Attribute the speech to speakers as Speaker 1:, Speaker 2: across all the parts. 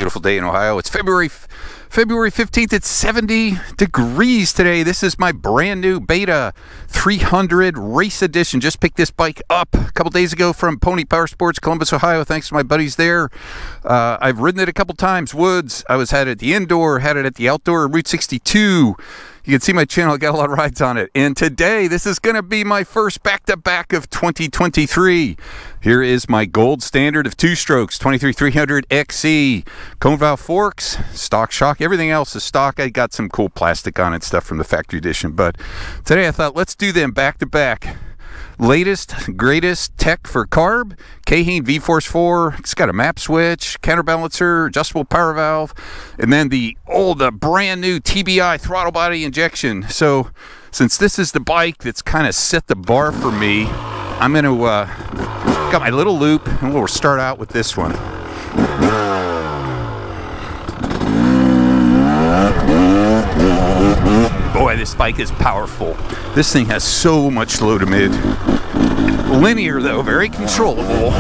Speaker 1: Beautiful day in Ohio. It's February 15th. It's 70 degrees today. This is my brand new Beta 300 Race Edition. Just picked this bike up a couple days ago from Pony Power Sports, Columbus, Ohio. Thanks to my buddies there. I've ridden it a couple times. Woods. I had it at the indoor, had it at the outdoor, Route 62. You can see my channel. I got a lot of rides on it. And today, this is going to be my first back-to-back of 2023. Here is my gold standard of two-strokes, 300XC. Cone valve forks, stock shock. Everything else is stock. I got some cool plastic on it, stuff from the factory edition. But today I thought, let's do them back-to-back. Latest, greatest tech for carb. KTM V-Force 4. It's got a map switch, counterbalancer, adjustable power valve, and then the old brand new TBI throttle body injection. So since this is the bike that's kind of set the bar for me, I'm going to got my little loop, and we'll start out with this one. Boy, this bike is powerful. This thing has so much low to mid. Linear though, very controllable.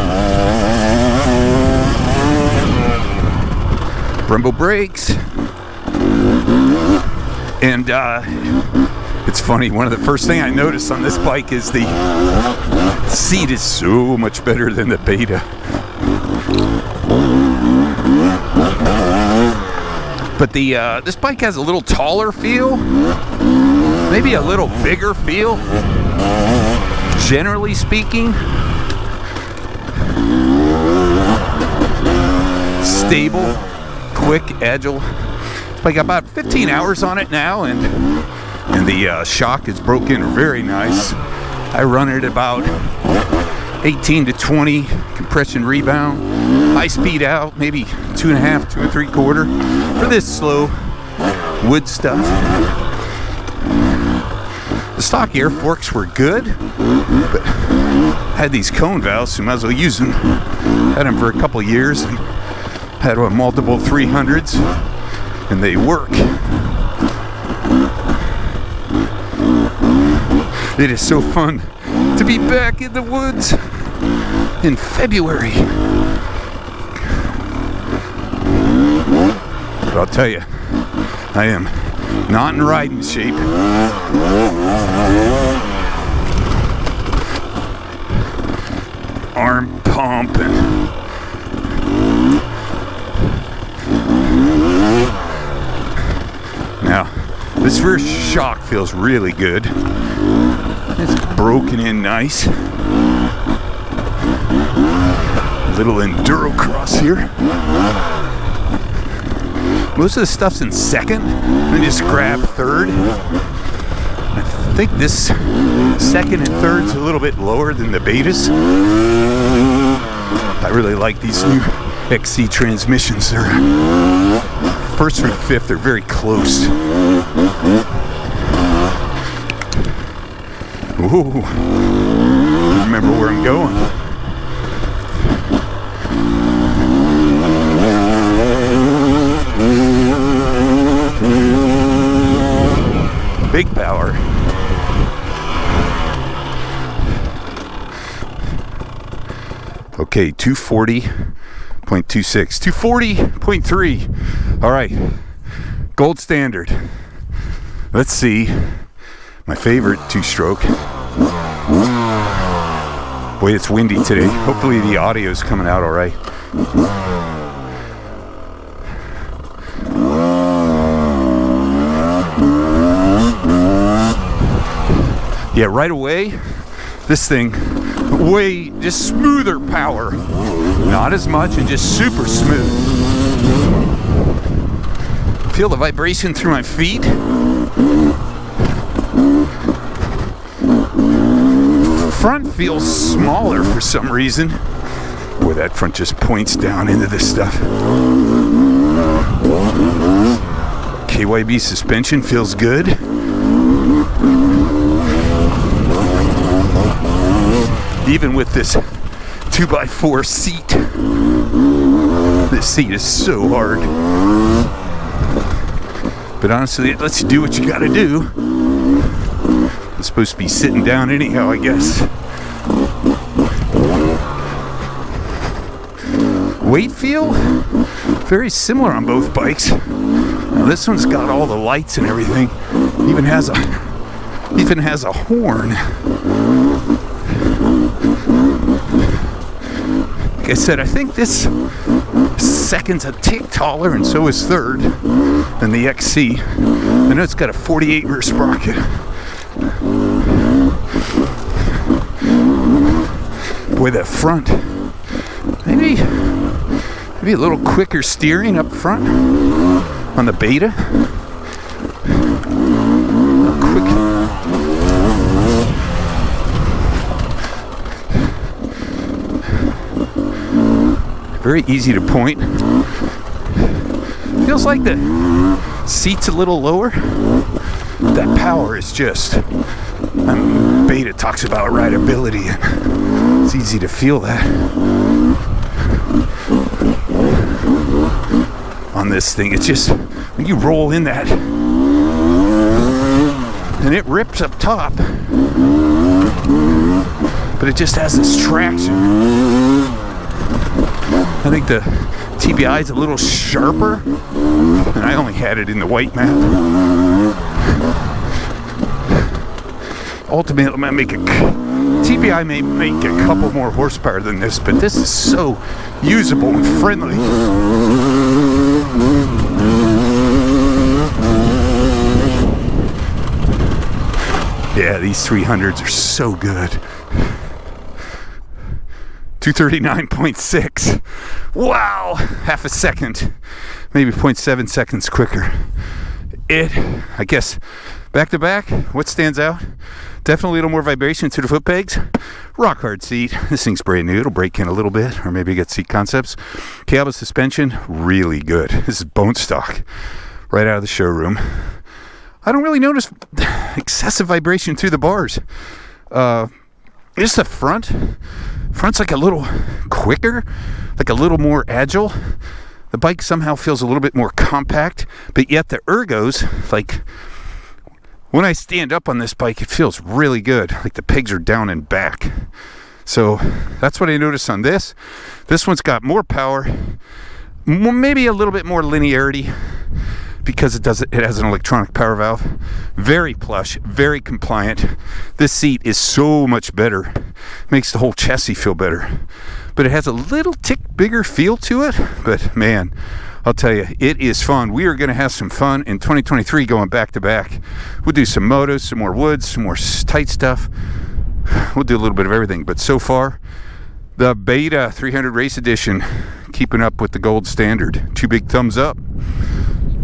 Speaker 1: Brembo brakes. And it's funny, one of the first things I noticed on this bike is the seat is so much better than the Beta. But this bike has a little taller feel, maybe a little bigger feel, generally speaking. Stable, quick, agile. This bike got about 15 hours on it now, and the shock is broken very nice. I run it about 18 to 20 compression rebound, high speed out, maybe 2.5, 2 3/4 for this slow wood stuff. The stock air forks were good, but I had these cone valves, so I might as well use them. Had them for a couple years, and had multiple 300s, and they work. It is so fun to be back in the woods in February. But I'll tell you, I am not in riding shape. Arm pump and now this rear shock feels really good. It's broken in nice. Little enduro cross here. Most of the stuff's in second, and just grab third. I think this second and third's a little bit lower than the Betas. I really like these new XC transmissions. They're first through fifth, they're very close. Ooh, remember where I'm going. Big power. Okay, 240.26, 240.3. All right, gold standard. Let's see my favorite two-stroke. Boy, it's windy today. Hopefully the audio's coming out all right. Yeah, right away, this thing, way just smoother power. Not as much, and just super smooth. Feel the vibration through my feet. Front feels smaller for some reason. Boy, that front just points down into this stuff. KYB suspension feels good. Even with this 2x4 seat, this seat is so hard. But honestly, it lets you do what you gotta do. I'm supposed to be sitting down anyhow, I guess. Weight feel, very similar on both bikes. Now this one's got all the lights and everything. Even has a horn. Like I said, I think this second's a tick taller, and so is third than the XC. I know it's got a 48 rear sprocket. Boy, that front, maybe a little quicker steering up front on the Beta. Quick. Very easy to point. Feels like the seat's a little lower. That power is just, Beta talks about rideability, and it's easy to feel that on this thing. It's just, when you roll in that, and it rips up top, but it just has this traction. I think the TBI is a little sharper, and I only had it in the white map. Ultimately, TBI may make a couple more horsepower than this, but this is so usable and friendly. Yeah, these 300s are so good. 239.6. Wow, half a second, maybe 0.7 seconds quicker. I guess, back to back, what stands out? Definitely a little more vibration to the foot pegs. Rock hard seat. This thing's brand new. It'll break in a little bit, or maybe get seat concepts. Cable suspension, really good. This is bone stock, right out of the showroom. I don't really notice excessive vibration through the bars. Just the front's like a little quicker, like a little more agile. The bike somehow feels a little bit more compact, but yet the ergos, like when I stand up on this bike, it feels really good. Like the pegs are down and back. So that's what I noticed on this. This one's got more power, maybe a little bit more linearity, because it has an electronic power valve. Very plush, very compliant. This seat is so much better. Makes the whole chassis feel better. But it has a little tick bigger feel to it. But man, I'll tell you, it is fun. We are going to have some fun in 2023 going back to back. We'll do some motos, some more woods, some more tight stuff. We'll do a little bit of everything. But so far, the Beta 300 Race Edition, keeping up with the gold standard. 2 big thumbs up.